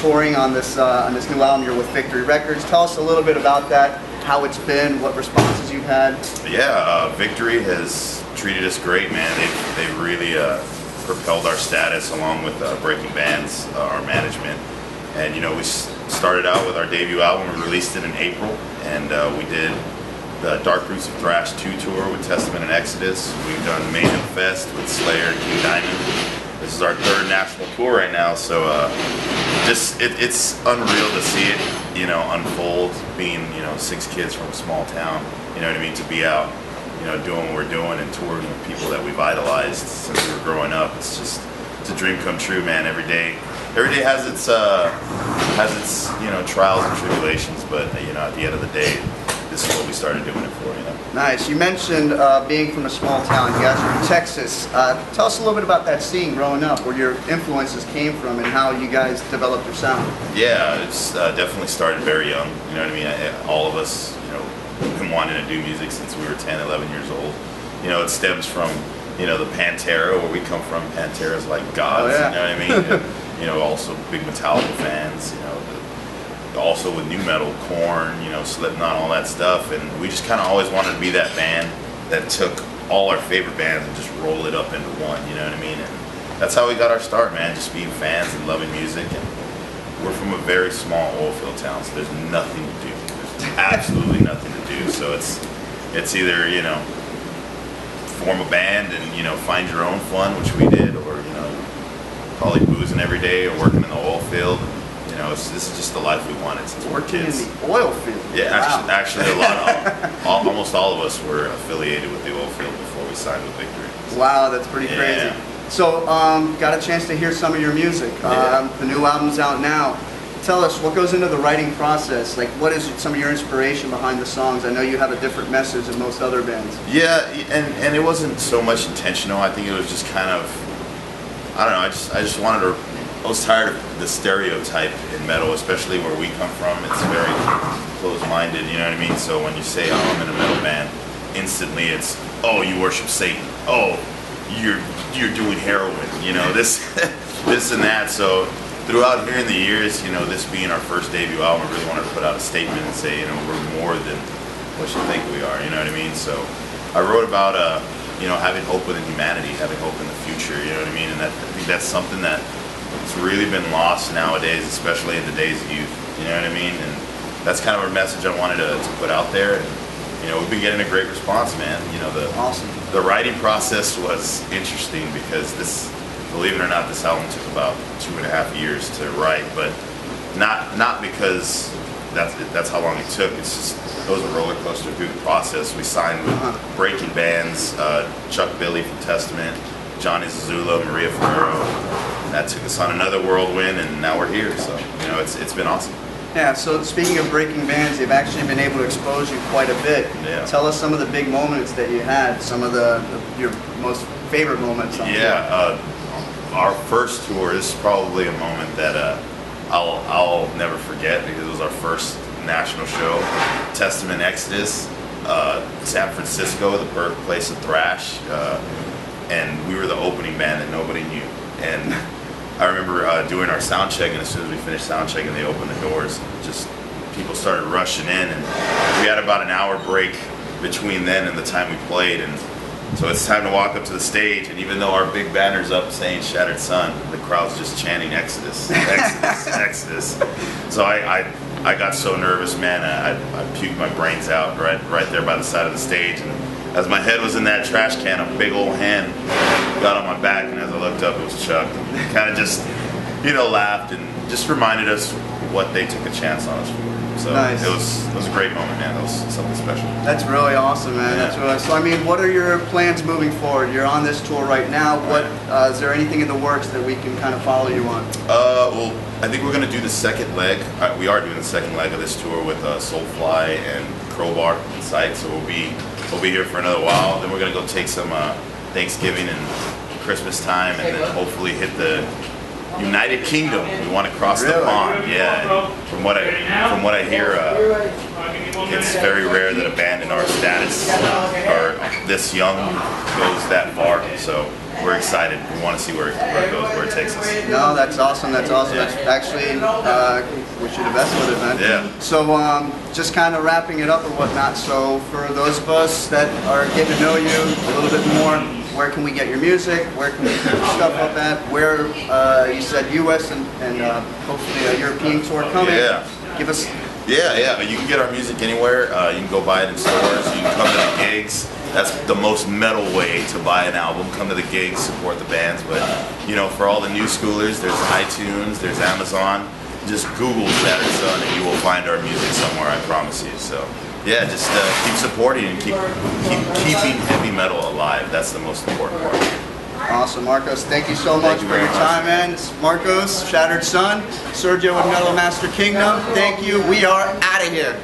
touring on this new album. You're with Victory Records. Tell us a little bit about that, how it's been, what responses you've had. Yeah, Victory has treated us great, man. They really propelled our status along with Breaking Bands, our management. And you know, we started out with our debut album. We released it in April, and we did the Dark Roots of Thrash 2 tour with Testament and Exodus. We've done Mayhem Fest with Slayer and King Diamond. This is our third national tour right now, so it's unreal to see it, you know, unfold. Being, you know, 6 kids from a small town, you know what I mean, to be out, you know, doing what we're doing and touring with people that we've idolized since we were growing up. It's a dream come true, man. Every day has its you know, trials and tribulations, but you know, at the end of the day, this is what we started doing it for, you know. Nice. You mentioned being from a small town. You guys are in Texas. Tell us a little bit about that scene growing up, where your influences came from and how you guys developed your sound. Yeah, it's definitely started very young. You know what I mean? All of us, you know, have been wanting to do music since we were 10, 11 years old. You know, it stems from, you know, the Pantera, where we come from. Pantera's like gods, oh, yeah. You know what I mean? You know, also big Metallica fans, you know, also with new metal, Korn, you know, Slipknot, all that stuff. And we just kind of always wanted to be that band that took all our favorite bands and just roll it up into one, you know what I mean? And that's how we got our start, man, just being fans and loving music. And we're from a very small oil field town, so there's nothing to do. There's absolutely nothing to do. So it's either, you know, form a band and, you know, find your own fun, which we did, or, you know, probably boozing every day or working in the oil field. You know, this is just the life we wanted since we were kids. In the oil field? Yeah, wow. actually a lot of, almost all of us were affiliated with the oil field before we signed with Victory. Wow, that's pretty crazy. So, got a chance to hear some of your music. The new album's out now. Tell us, what goes into the writing process? Like, what is some of your inspiration behind the songs? I know you have a different message than most other bands. Yeah, and it wasn't so much intentional. I think it was just kind of, I don't know, I just wanted to, I was tired of the stereotype in metal, especially where we come from. It's very closed-minded, you know what I mean? So when you say, oh, I'm in a metal band, instantly it's, oh, you worship Satan. Oh, you're doing heroin, you know, this and that. So throughout here in the years, you know, this being our first debut album, I really wanted to put out a statement and say, you know, we're more than what you think we are, you know what I mean? So I wrote about, you know, having hope within humanity, having hope in the future, you know what I mean? And I think that's something that it's really been lost nowadays, especially in today's youth, you know what I mean? And that's kind of a message I wanted to put out there. And, you know, we've been getting a great response, man. You know, the writing process was interesting because this, believe it or not, this album took about 2.5 years to write, but not because that's how long it took. It's just, it was a roller coaster through the process. We signed with Breaking Bands, Chuck Billy from Testament, Johnny Zazula, Maria Ferrero. That took us on another whirlwind, and now we're here. So, you know, it's been awesome. Yeah, so speaking of Breaking Bands, they've actually been able to expose you quite a bit. Yeah. Tell us some of the big moments that you had, some of your most favorite moments on tour. Our first tour is probably a moment that I'll never forget because it was our first national show. Testament Exodus, San Francisco, the birthplace of thrash, and we were the opening band that nobody knew. And I remember doing our sound check, and as soon as we finished sound checking, they opened the doors. And just people started rushing in, and we had about an hour break between then and the time we played. And so it's time to walk up to the stage, and even though our big banner's up saying Shattered Sun, the crowd's just chanting Exodus, Exodus, Exodus. So I got so nervous, man, I puked my brains out right there by the side of the stage. And as my head was in that trash can, a big old hand got on my back, and as I looked up, it was Chuck. And kind of just, you know, laughed and just reminded us what they took a chance on us for. So nice. It was a great moment, man. It was something special. That's really awesome, man. Yeah. That's really, so I mean, what are your plans moving forward? You're on this tour right now. What is there anything in the works that we can kind of follow you on? Well, I think we're going to do the second leg. We are doing the second leg of this tour with Soulfly and Crowbar in sight. So we'll be here for another while. Then we're going to go take some Thanksgiving and Christmas time, and then hopefully hit the United Kingdom. We want to cross the pond. Yeah. And from what I hear, it's very rare that a band in our status or this young goes that far. So we're excited. We want to see where it goes, where it takes us. No, that's awesome. That's awesome. Yeah. That's actually, wish you the best with it, man. Yeah. So, just kind of wrapping it up or whatnot. So, for those of us that are getting to know you a little bit more, where can we get your music? Where can we pick your stuff up at? Where you said U.S. and hopefully a European tour coming. Yeah. Give us. Yeah. You can get our music anywhere. You can go buy it in stores. You can come to the gigs. That's the most metal way to buy an album. Come to the gigs, support the bands. But you know, for all the new schoolers, there's iTunes, there's Amazon. Just Google Shattered Sun and you will find our music somewhere. I promise you. So yeah, just keep supporting and keep keeping heavy metal alive. That's the most important part. Awesome, Marcos. Thank you so much for your time, man. It's Marcos, Shattered Sun, Sergio with Metal Master Kingdom. Thank you. We are out of here.